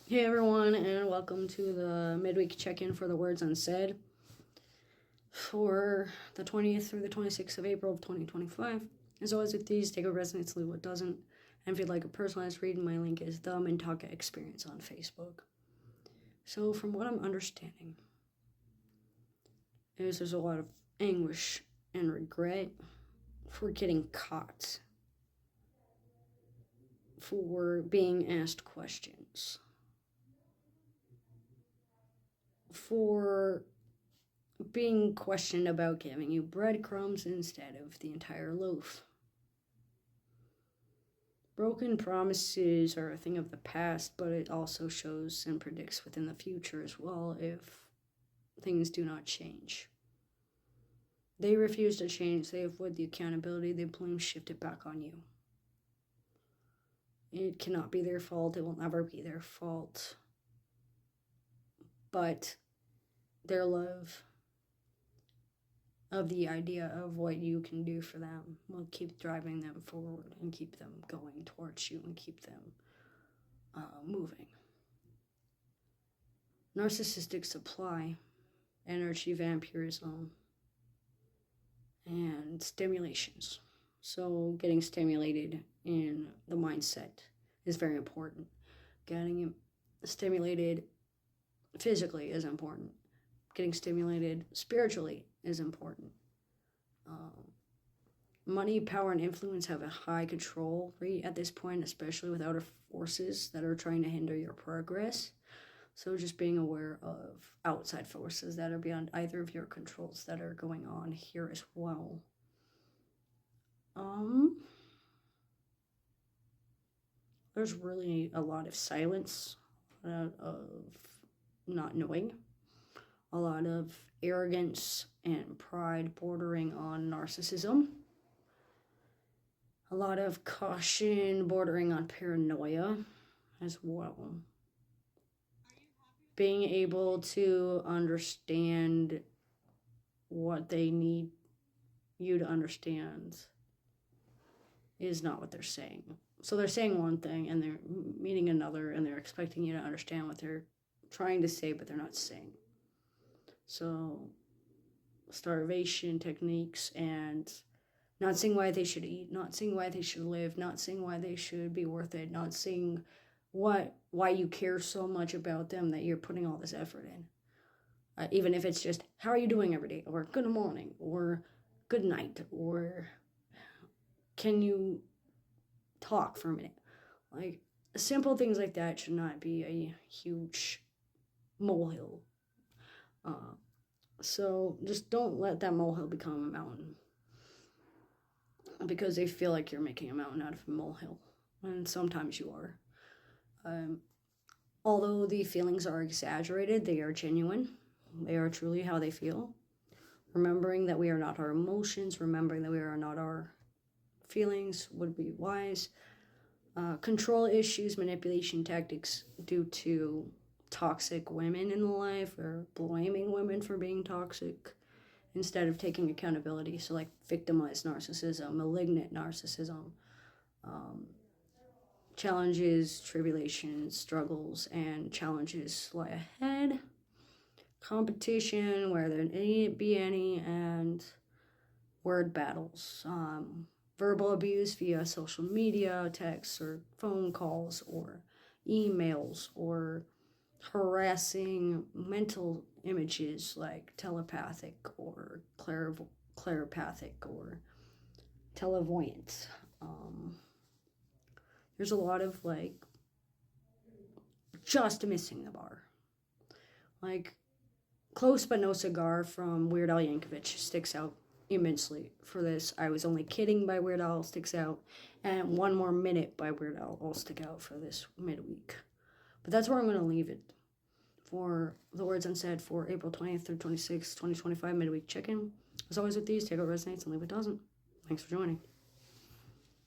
Hey everyone, and welcome to the midweek check-in for the words unsaid for the 20th through the 26th of April of 2025. As always with these, take what resonates, leave what doesn't. And if you'd like a personalized reading, my link is the Mintaka Experience on Facebook. So from what I'm understanding, there's a lot of anguish and regret for getting caught, for being asked questions, for being questioned about giving you breadcrumbs instead of the entire loaf. Broken promises are a thing of the past, but it also shows and predicts within the future as well if things do not change. They refuse to change, they avoid the accountability, they blame shift it back on you. It cannot be their fault, it will never be their fault. But their love of the idea of what you can do for them will keep driving them forward and keep them going towards you and keep them moving. Narcissistic supply, energy vampirism, and stimulations. So getting stimulated in the mindset is very important. Getting stimulated physically is important. Getting stimulated spiritually is important. Money, power, and influence have a high control rate at this point, especially with outer forces that are trying to hinder your progress. So just being aware of outside forces that are beyond either of your controls that are going on here as well. There's really a lot of silence, of not knowing, a lot of arrogance and pride bordering on narcissism, a lot of caution bordering on paranoia as well. Being able to understand what they need you to understand is not what they're saying. So they're saying one thing and they're meaning another, and they're expecting you to understand what they're trying to say, but they're not saying. So starvation techniques and not seeing why they should eat, not seeing why they should live, not seeing why they should be worth it, not seeing why you care so much about them that you're putting all this effort in. Even if it's just, how are you doing every day? Or good morning, or good night, or can you talk for a minute? Like, simple things like that should not be a huge molehill. So just don't let that molehill become a mountain, because they feel like you're making a mountain out of a molehill, and sometimes you are. Although the feelings are exaggerated, they are genuine. They are truly how they feel. Remembering that we are not our emotions, remembering that we are not our feelings would be wise. Control issues, manipulation tactics due to toxic women in the life, or blaming women for being toxic instead of taking accountability. So like victimized narcissism, malignant narcissism, challenges, tribulations, struggles, and challenges lie ahead. Competition, where there need be any, and word battles. Verbal abuse via social media, texts, or phone calls, or emails, or harassing mental images like telepathic or clairpathic or televoyant. There's a lot of just missing the bar. Like Close But No Cigar from Weird Al Yankovic sticks out immensely for this. I Was Only Kidding by Weird Al sticks out, and One More Minute by Weird Al all stick out for this midweek. But that's where I'm going to leave it for the words unsaid for April 20th through 26th, 2025 midweek check-in. As always with these, take what resonates and leave what doesn't. Thanks for joining.